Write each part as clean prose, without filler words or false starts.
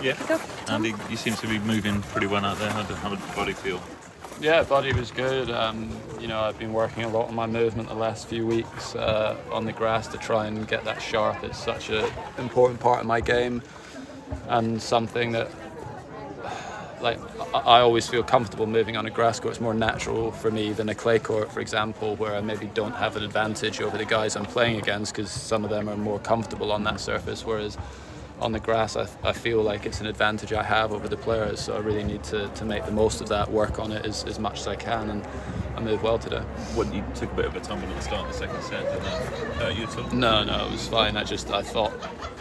Yeah. And you seem to be moving pretty well out there. How did the body feel? Yeah, body was good. I've been working a lot on my movement the last few weeks on the grass to try and get that sharp. It's such an important part of my game, and something that, like, I always feel comfortable moving on a grass court. It's more natural for me than a clay court, for example, where I maybe don't have an advantage over the guys I'm playing against because some of them are more comfortable on that surface, whereas on the grass I feel like it's an advantage I have over the players, so I really need to make the most of that, work on it as much as I can, and I moved well today. When you took a bit of a tumble at the start of the second set, did that hurt you at all? No, it was fine. I thought,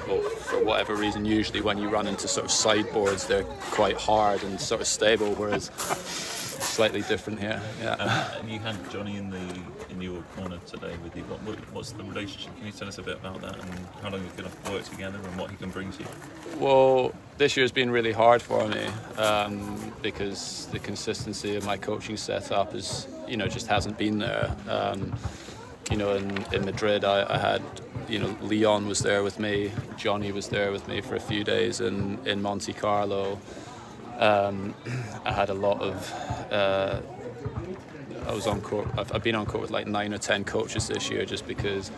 well, for whatever reason, usually when you run into sort of sideboards, they're quite hard and sort of stable, whereas slightly different here. Yeah. And you had Johnny in your corner today with you. What's the relationship? Can you tell us a bit about that and how long you're going to work together and what he can bring to you? Well, this year's been really hard for me because the consistency of my coaching setup is, just hasn't been there. In Madrid, I had, Leon was there with me, Johnny was there with me for a few days in Monte Carlo. I had a lot of. I was on court. I've been on court with like 9 or 10 coaches this year, just because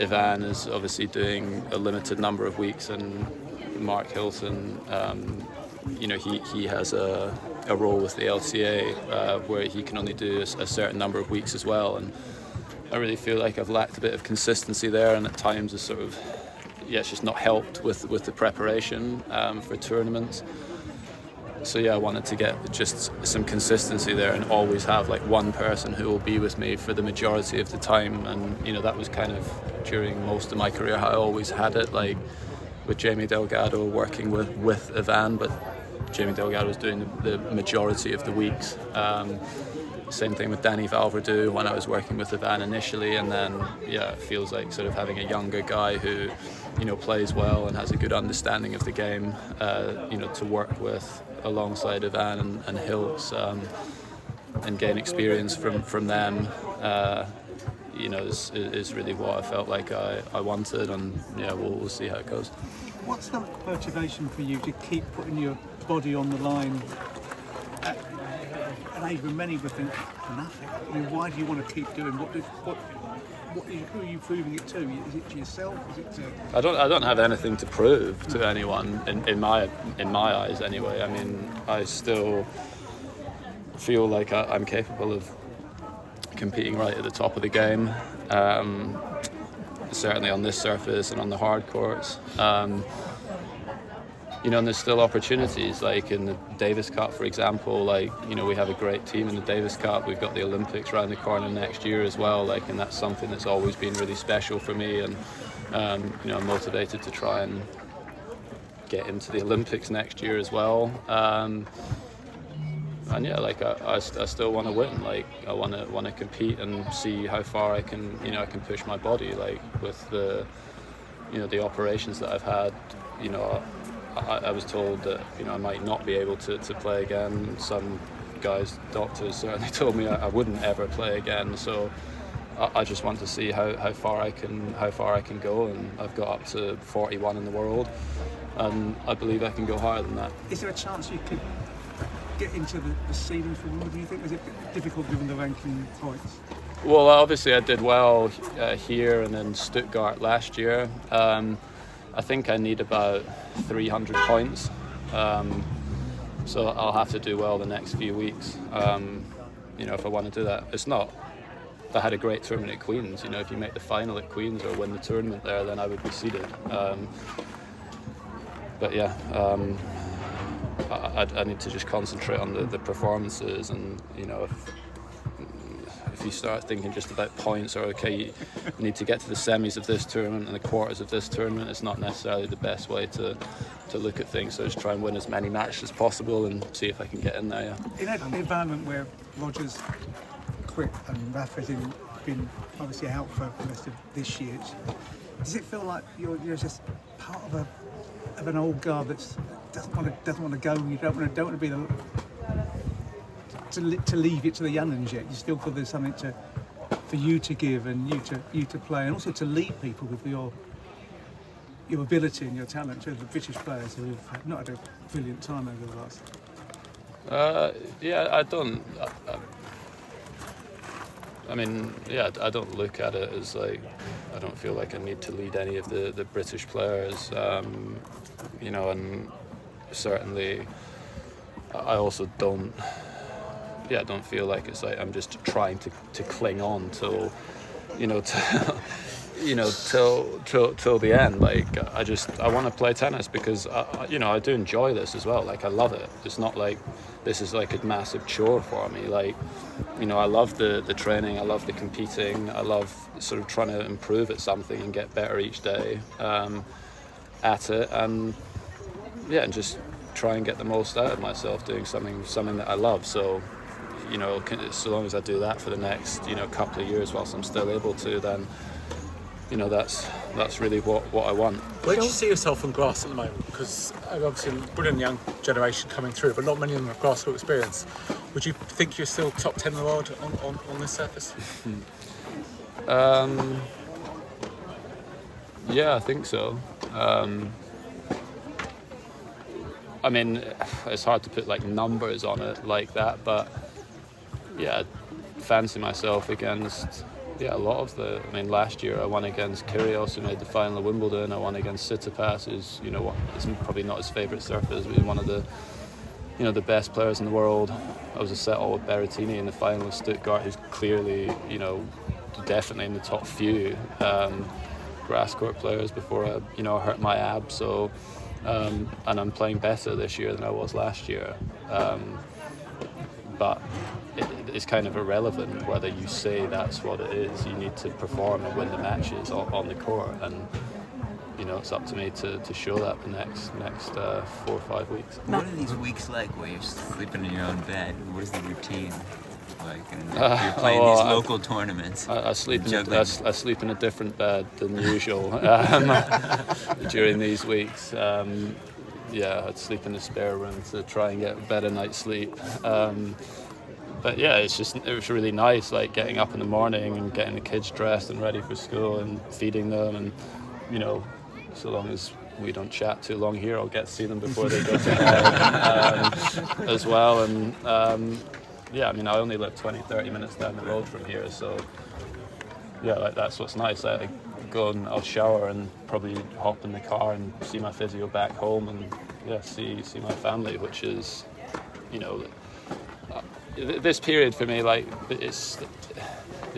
Ivan is obviously doing a limited number of weeks, and Mark Hilton, he has a role with the LCA where he can only do a certain number of weeks as well, and I really feel like I've lacked a bit of consistency there, and at times it's sort of, it's just not helped with the preparation for tournaments. So I wanted to get just some consistency there and always have like one person who will be with me for the majority of the time, and that was kind of during most of my career how I always had it, like with Jamie Delgado working with Ivan, but Jamie Delgado was doing the majority of the weeks. Same thing with Danny Valverdue when I was working with Ivan initially, and then it feels like sort of having a younger guy who plays well and has a good understanding of the game to work with alongside Ivan and Hiltz and gain experience from them is really what I felt like I wanted, and we'll see how it goes. What's the motivation for you to keep putting your body on the line at an age when many would think nothing? I mean, why do you want to keep doing who are you proving it to? Is it to yourself? Is it to... I don't have anything to prove to anyone in my eyes anyway. I mean, I still feel like I'm capable of competing right at the top of the game. Certainly on this surface and on the hard courts. And there's still opportunities, like in the Davis Cup, for example. Like, we have a great team in the Davis Cup. We've got the Olympics around the corner next year as well. Like, and that's something that's always been really special for me. And I'm motivated to try and get into the Olympics next year as well. I still want to win. Like, I want to compete and see how far I can push my body. Like, with the operations that I've had, I was told that I might not be able to play again. Some guys, doctors certainly told me I wouldn't ever play again. So I just want to see how far I can go, and I've got up to 41 in the world, and I believe I can go higher than that. Is there a chance you could get into the ceiling for Wimbledon? Do you think? Is it difficult given the ranking points? Well, obviously I did well here and in Stuttgart last year. I think I need about 300 points, so I'll have to do well the next few weeks. If I want to do that, it's not. I had a great tournament at Queen's. If you make the final at Queen's or win the tournament there, then I would be seeded. I need to just concentrate on the performances, and if you start thinking just about points, or you need to get to the semis of this tournament and the quarters of this tournament, it's not necessarily the best way to look at things. So just try and win as many matches as possible and see if I can get in there. In an environment where Roger's quit and Rafa's been obviously out for the rest of this year, does it feel like you're just part of an old guard that doesn't want to go? You don't want to be to leave it to the young ones yet. You still feel there's something for you to give and you to play, and also to lead people with your ability and your talent to the British players who have not had a brilliant time over the last? I don't. I don't look at it as like, I don't feel like I need to lead any of the British players, and certainly I also don't feel like it's like I'm just trying to cling on till till the end. Like I want to play tennis because I do enjoy this as well. Like I love it. It's not like this is like a massive chore for me. Like, I love the training. I love the competing. I love sort of trying to improve at something and get better each day at it. And just try and get the most out of myself doing something that I love. So, so long as I do that for the next couple of years whilst I'm still able to, then that's really what I want. Where do you see yourself on grass at the moment? Because obviously a brilliant young generation coming through, but not many of them have grass court experience. Would you think you're still top 10 in the world on this surface? Yeah, I think so. I mean, it's hard to put like numbers on it like that, but yeah, I fancy myself against a lot of the. I mean, last year I won against Kyrgios, who made the final of Wimbledon. I won against Tsitsipas, who's it's probably not his favourite surface, but he's one of the the best players in the world. I was a set all with Berrettini in the final of Stuttgart, who's clearly definitely in the top few grass court players before I hurt my ab. So. And I'm playing better this year than I was last year, but it's kind of irrelevant whether you say that's what it is. You need to perform and win the matches on the court, and it's up to me to show that the next 4 or 5 weeks. What are these weeks like where you're sleeping in your own bed? What is the routine like? And you're playing these local tournaments. I sleep in a different bed than usual during these weeks. I'd sleep in the spare room to try and get a better night's sleep. But yeah, it was really nice, like getting up in the morning and getting the kids dressed and ready for school and feeding them, and so long as we don't chat too long here, I'll get to see them before they go to bed as well. And I only live 20-30 minutes down the road from here, so that's what's nice. I go and I'll shower and probably hop in the car and see my physio back home, and see my family, which is this period for me, like it's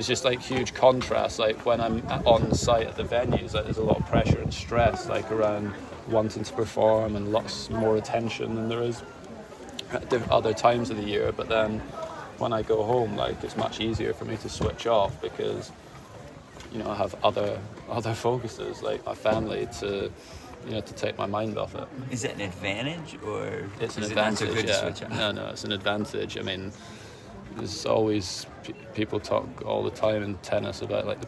just like huge contrast. Like when I'm on site at the venues, like, there's a lot of pressure and stress like around wanting to perform and lots more attention than there is at other times of the year. But then when I go home, like it's much easier for me to switch off because I have other focuses, like my family, to take my mind off it. Is it an advantage, or it's an is advantage? It not so good to switch off? No, it's an advantage. I mean, there's always people talk all the time in tennis about like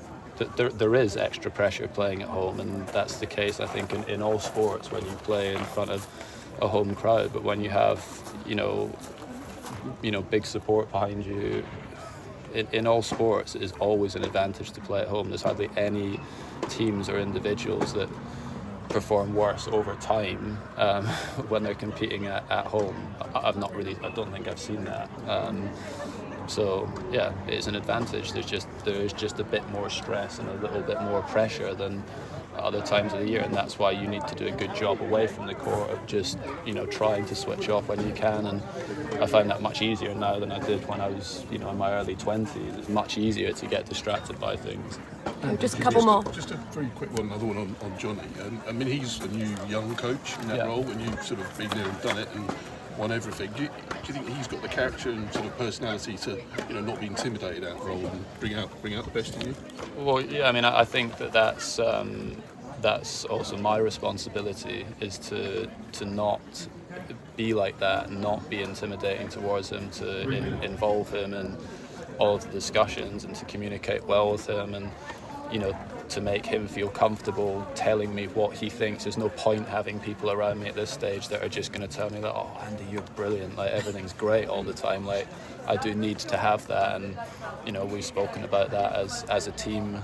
there is extra pressure playing at home, and that's the case I think in all sports when you play in front of a home crowd. But when you have big support behind you, in all sports, it is always an advantage to play at home. There's hardly any teams or individuals that perform worse over time when they're competing at home. I don't think I've seen that. So yeah, it is an advantage. There is just a bit more stress and a little bit more pressure than other times of the year, and that's why you need to do a good job away from the court of just trying to switch off when you can. And I find that much easier now than I did when I was in my early 20s. It's much easier to get distracted by things. Just a couple more. Just a very quick one, another one on Johnny. I mean, he's a new young coach in that role, and you've sort of been there and done it and won everything. Do you think he's got the character and sort of personality to not be intimidated out of the role and bring out the best in you? Well, yeah, I mean, I think that's also my responsibility, is to not be like that, not be intimidating towards him, to involve him in all of the discussions and to communicate well with him, and to make him feel comfortable telling me what he thinks. There's no point having people around me at this stage that are just going to tell me that, oh, Andy, you're brilliant, like everything's great all the time. Like I do need to have that, and we've spoken about that as a team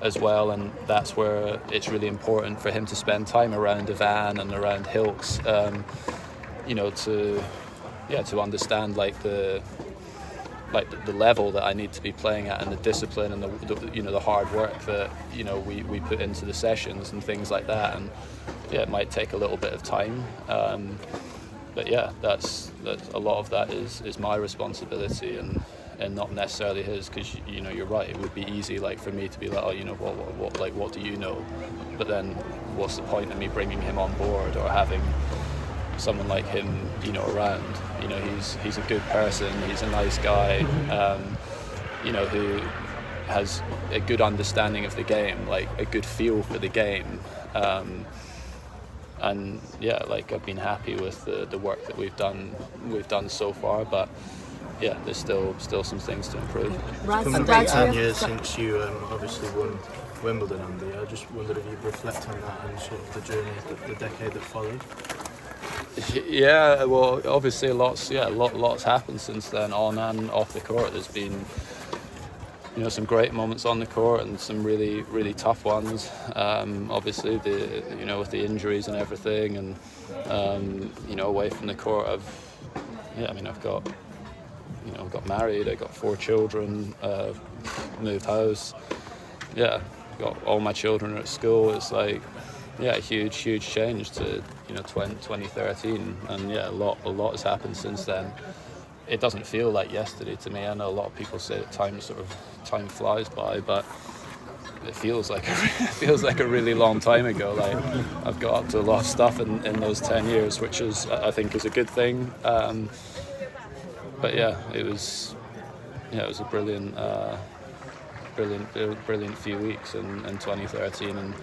as well, and that's where it's really important for him to spend time around Ivan and around Hilks, to understand the level that I need to be playing at, and the discipline and the hard work that we put into the sessions and things like that. And it might take a little bit of time, but that's a lot of that is my responsibility and not necessarily his, because you're right, it would be easy for me to be what do you know, but then what's the point of me bringing him on board or having someone like him around? He's a good person, he's a nice guy, who has a good understanding of the game, a good feel for the game, and I've been happy with the work that we've done so far, but there's still some things to improve. It's been about 10 years since you obviously won Wimbledon, Andy. I just wondered if you'd reflect on that and sort of the journey, the decade that followed. Yeah, well, obviously lots happened since then, on and off the court. There's been some great moments on the court and some really, really tough ones. Obviously, with the injuries and everything, and away from the court, I've got married, I got 4 children, moved house. Yeah, got all my children are at school. It's a huge change to 2013, and a lot has happened since then. It doesn't feel like yesterday to me. I know a lot of people say that time flies by, but it feels like a really long time ago. I've got up to a lot of stuff in those 10 years, which I think is a good thing. But it was a brilliant few weeks in 2013, and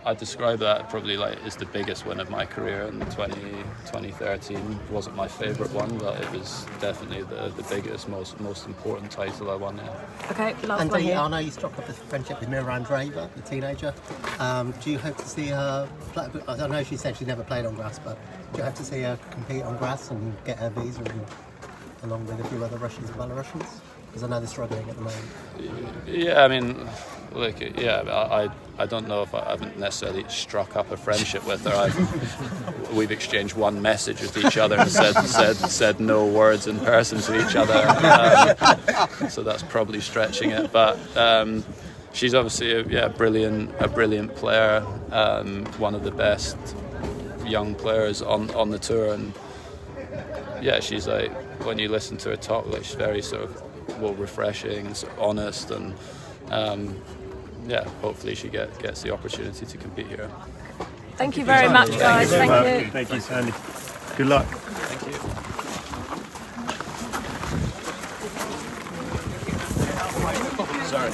I'd describe that probably as the biggest win of my career. In 2013 wasn't my favourite one, but it was definitely the biggest, most important title I won. Okay, last and one here. I know you struck up a friendship with Mira Andreeva, the teenager. Do you hope to see her play? I don't know, she said she never played on grass, but do you hope to see her compete on grass and get her visa along with a few other Russians and Belarusians? Because I know they're struggling at the moment. Yeah, I mean, I don't know if I haven't necessarily struck up a friendship with her. We've exchanged one message with each other and said no words in person to each other. So that's probably stretching it. But she's obviously a brilliant player, one of the best young players on the tour, and she's when you listen to her talk, she's very sort of refreshing and sort of honest, and hopefully she gets the opportunity to compete here. Thank you very much, guys. Thank you. Thank you, Sandy. Good luck. Thank you. Sorry.